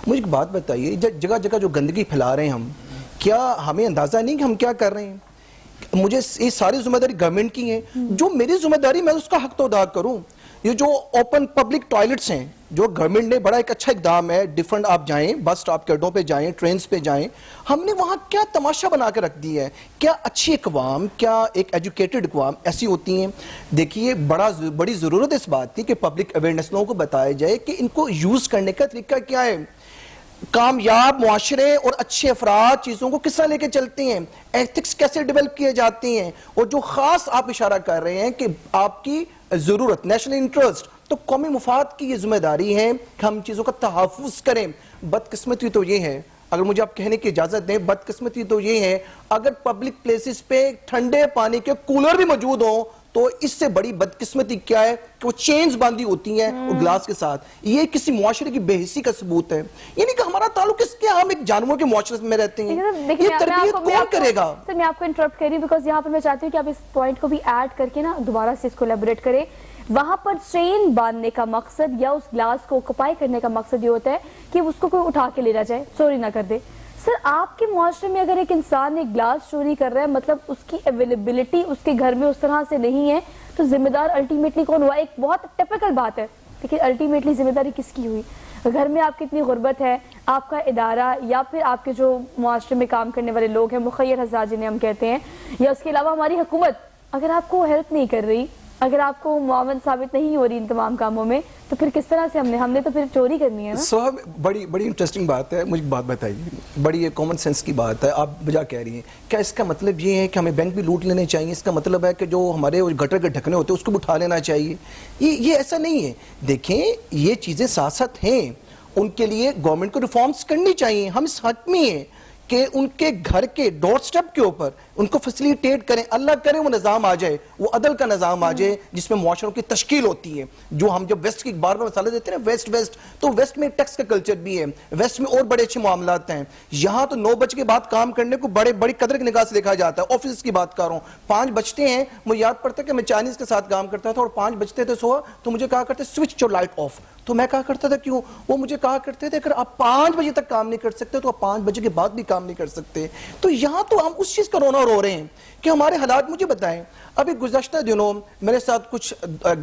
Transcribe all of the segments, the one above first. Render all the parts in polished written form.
مجھے ایک بات بتائیے، جگہ جگہ جو گندگی پھیلا رہے ہیں ہم، کیا ہمیں اندازہ نہیں کہ ہم کیا کر رہے ہیں؟ مجھے یہ ساری ذمہ داری گورنمنٹ کی ہے، جو میری ذمہ داری میں اس کا حق تو ادا کروں۔ یہ جو اوپن پبلک ٹوائلٹس ہیں، جو گورنمنٹ نے بڑا ایک اچھا اقدام ہے، ڈیفرنٹ آپ جائیں، بس اسٹاپ کے اڈوں پہ جائیں، ٹرینز پہ جائیں، ہم نے وہاں کیا تماشا بنا کے رکھ دی ہے؟ کیا اچھی اقوام، کیا ایک ایجوکیٹڈ اقوام ایسی ہوتی ہیں؟ دیکھیے بڑی ضرورت اس بات کی کہ پبلک اویئرنیس لوگوں کو بتایا جائے کہ ان کو یوز کرنے کا طریقہ کیا ہے، کامیاب معاشرے اور اچھے افراد چیزوں کو کس طرح لے کے چلتے ہیں، ایتھکس کیسے ڈیولپ کیے جاتے ہیں، اور جو خاص آپ اشارہ کر رہے ہیں کہ آپ کی ضرورت نیشنل انٹرسٹ، تو قومی مفاد کی یہ ذمہ داری ہے کہ ہم چیزوں کا تحفظ کریں۔ بدقسمتی تو یہ ہے، اگر مجھے آپ کہنے کی اجازت دیں، بدقسمتی تو یہ ہے اگر پبلک پلیسز پہ ٹھنڈے پانی کے کولر بھی موجود ہوں تو اس سے بڑی بدقسمتی کیا ہے کہ وہ چینز باندھی ہوتی ہیں اور گلاس کے ساتھ۔ یہ کسی معاشرے کی بے حسی کا ثبوت ہے، یعنی کہ ہمارا تعلق اس کے، ہم ایک جانوروں کے معاشرے میں رہتے ہیں، یہ تربیت کون کرے گا؟ سر میں آپ کو انٹرپٹ کر رہی ہوں بیکاز یہاں پر میں چاہتی ہوں کہ آپ اس پوائنٹ کو بھی ایڈ کر کے نا دوبارہ سے اس کو ایلیبوریٹ کریں۔ وہاں پر چین باندھنے کا مقصد یا اس گلاس کو آکوپائی کرنے کا مقصد یہ ہوتا ہے کہ اس کو کوئی اٹھا کے لے نہ جائے، چوری نہ کر دے۔ سر آپ کے معاشرے میں اگر ایک انسان ایک گلاس چوری کر رہا ہے، مطلب اس کی اویلیبلٹی اس کے گھر میں اس طرح سے نہیں ہے، تو ذمہ دار الٹیمیٹلی کون ہوا؟ ایک بہت ٹپیکل بات ہے، لیکن الٹیمیٹلی ذمہ داری کس کی ہوئی؟ گھر میں آپ کی اتنی غربت ہے، آپ کا ادارہ یا پھر آپ کے جو معاشرے میں کام کرنے والے لوگ ہیں، مخیر حضرات جنہیں ہم کہتے ہیں، یا اس کے علاوہ ہماری حکومت اگر آپ کو ہیلپ نہیں کر رہی، اگر آپ کو معاون ثابت نہیں ہو رہی ان تمام کاموں میں، تو پھر کس طرح سے ہم نے تو پھر چوری کرنی ہے نا؟ صاحب بڑی انٹرسٹنگ بات ہے، مجھے بات بتائیے، بڑی یہ کامن سینس کی بات ہے، آپ بجا کہہ رہی ہیں، کیا اس کا مطلب یہ ہے کہ ہمیں بینک بھی لوٹ لینے چاہیے؟ اس کا مطلب ہے کہ جو ہمارے گٹر کے ڈھکنے ہوتے ہیں اس کو بھی اٹھا لینا چاہیے؟ یہ ایسا نہیں ہے۔ دیکھیں یہ چیزیں سیاست ہیں، ان کے لیے گورنمنٹ کو ریفارمز کرنی چاہیے، ہم اس حق میں ہیں کہ ان کے گھر کے ڈور سٹیپ کے اوپر ان کو فیسیلیٹیٹ کریں، اللہ کرے وہ نظام آ جائے، وہ عدل کا نظام آ جائے جس میں معاشروں کی تشکیل ہوتی ہے۔ جو ہم جب ویسٹ کی بار بار مثالیں دیتے ہیں نا، ویسٹ تو ویسٹ میں ٹیکس کا کلچر بھی ہے، ویسٹ میں اور بڑے اچھے معاملات ہیں۔ یہاں تو 9 بجے کے بعد کام کرنے کو بڑی قدر کی نگاہ سے دیکھا جاتا ہے۔ آفس کی بات کر رہا ہوں، 5 بجتے ہیں، مجھے یاد پڑتا ہے کہ میں چائنیز کے ساتھ کام کرتا تھا اور 5 بجتے تھے صبح، تو مجھے کہا کرتے سوئچ یور لائٹ آف، تو میں کہا کرتا تھا کیوں؟ وہ مجھے کہا کرتے تھے اگر آپ 5 بجے تک کام نہیں کر سکتے تو آپ 5 بجے کے بعد بھی کام نہیں کر سکتے۔ تو یہاں تو ہم اس چیز کا رونا رو رہے ہیں کہ ہمارے حالات، مجھے بتائیں ابھی گزشتہ دنوں میرے ساتھ کچھ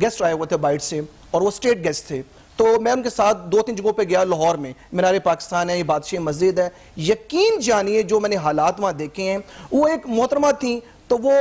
گیسٹ آئے ہوئے تھے بائٹ سے، اور وہ اسٹیٹ گیسٹ تھے، تو میں ان کے ساتھ 2-3 جگہوں پہ گیا، لاہور میں مینار پاکستان ہے، یہ بادشاہ مسجد ہے، یقین جانیے جو میں نے حالات وہاں دیکھے ہیں، وہ ایک محترمہ تھیں، تو وہ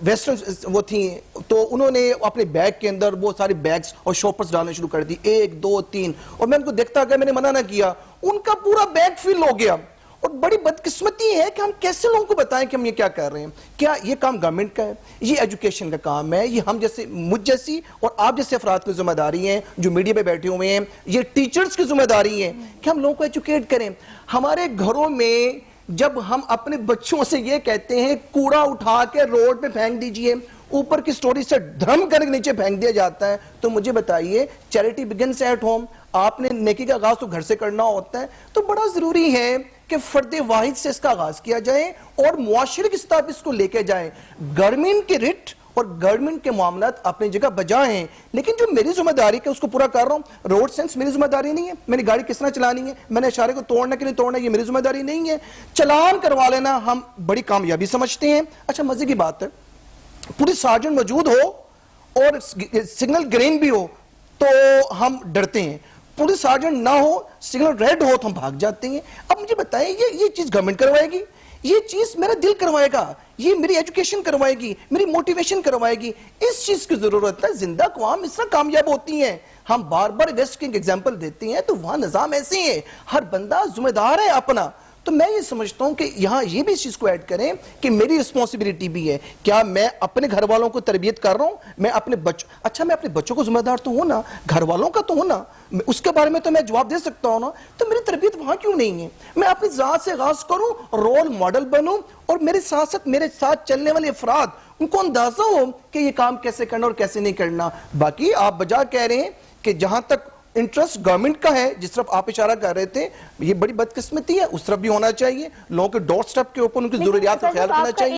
ویسٹرن وہ تھیں، تو انہوں نے اپنے بیگ کے اندر وہ سارے بیگز اور شاپرز ڈالنے شروع کر دی، 1 2 3، اور میں ان کو دیکھتا گیا، میں نے منع نہ کیا، ان کا پورا بیگ فل ہو گیا۔ اور بڑی بدقسمتی ہے کہ ہم کیسے لوگوں کو بتائیں کہ ہم یہ کیا کر رہے ہیں؟ کیا یہ کام گورنمنٹ کا ہے؟ یہ ایجوکیشن کا کام ہے؟ یہ ہم جیسے، مجھ جیسی اور آپ جیسے افراد کی ذمہ داری ہے جو میڈیا پہ بیٹھے ہوئے ہیں، یہ ٹیچرز کی ذمہ داری ہے کہ ہم لوگوں کو ایجوکیٹ کریں۔ ہمارے گھروں میں جب ہم اپنے بچوں سے یہ کہتے ہیں کوڑا اٹھا کے روڈ پہ پھینک دیجئے، اوپر کی سٹوری سے دھرم کر کے نیچے پھینک دیا جاتا ہے، تو مجھے بتائیے چیریٹی بگنس ایٹ ہوم، آپ نے نیکی کا آغاز تو گھر سے کرنا ہوتا ہے، تو بڑا ضروری ہے کہ فرد واحد سے اس کا آغاز کیا جائے اور معاشرے کی سطح پہ اس کو لے کے جائیں۔ گورنمنٹ کے رٹ اور گورنمنٹ کے معاملات اپنی جگہ بجا ہیں، لیکن جو میری ذمہ داری کہ اس کو پورا کر رہا ہوں، روڈ سینس میری ذمہ داری نہیں ہے، میں نے گاڑی کس طرح چلانی ہے، میں نے اشارے کو توڑنا کہ نہیں توڑنا، یہ میری ذمہ داری نہیں ہے۔ چلان کروا لینا ہم بڑی کامیابی سمجھتے ہیں۔ اچھا مزے کی بات ہے، پولیس سارجنٹ موجود ہو اور سگنل گرین بھی ہو تو ہم ڈرتے ہیں، پولیس سارجنٹ نہ ہو، سگنل ریڈ ہو تو ہم بھاگ جاتے ہیں۔ اب مجھے بتائیں یہ چیز گورنمنٹ کروائے گی؟ یہ چیز میرا دل کروائے گا؟ یہ میری ایجوکیشن کروائے گی؟ میری موٹیویشن کروائے گی؟ اس چیز کی ضرورت ہے۔ زندہ اقوام اس طرح کامیاب ہوتی ہیں۔ ہم بار بار ویسٹ کی ایگزامپل دیتے ہیں تو وہاں نظام ایسے ہیں، ہر بندہ ذمہ دار ہے اپنا۔ تو میں یہ سمجھتا ہوں کہ یہاں یہ بھی اس چیز کو ایڈ کریں کہ میری رسپانسبلٹی بھی ہے، کیا میں اپنے گھر والوں کو تربیت کر رہا ہوں؟ میں اپنے میں اپنے بچوں کو ذمہ دار تو ہوں نا، گھر والوں کا تو ہوں نا، اس کے بارے میں تو میں جواب دے سکتا ہوں نا، تو میری تربیت وہاں کیوں نہیں ہے؟ میں اپنی ذات سے آغاز کروں، رول ماڈل بنوں، اور میرے ساتھ چلنے والے افراد ان کو اندازہ ہو کہ یہ کام کیسے کرنا اور کیسے نہیں کرنا۔ باقی آپ بجا کہہ رہے ہیں کہ جہاں تک انٹرسٹ گورنمنٹ کا ہے، جس طرف آپ اشارہ کر رہے تھے، یہ بڑی بدقسمتی ہے، اس طرف بھی ہونا چاہیے، لوگوں کے ڈور سٹیپ کے اوپر ان کی ضروریات کا خیال رکھنا چاہیے۔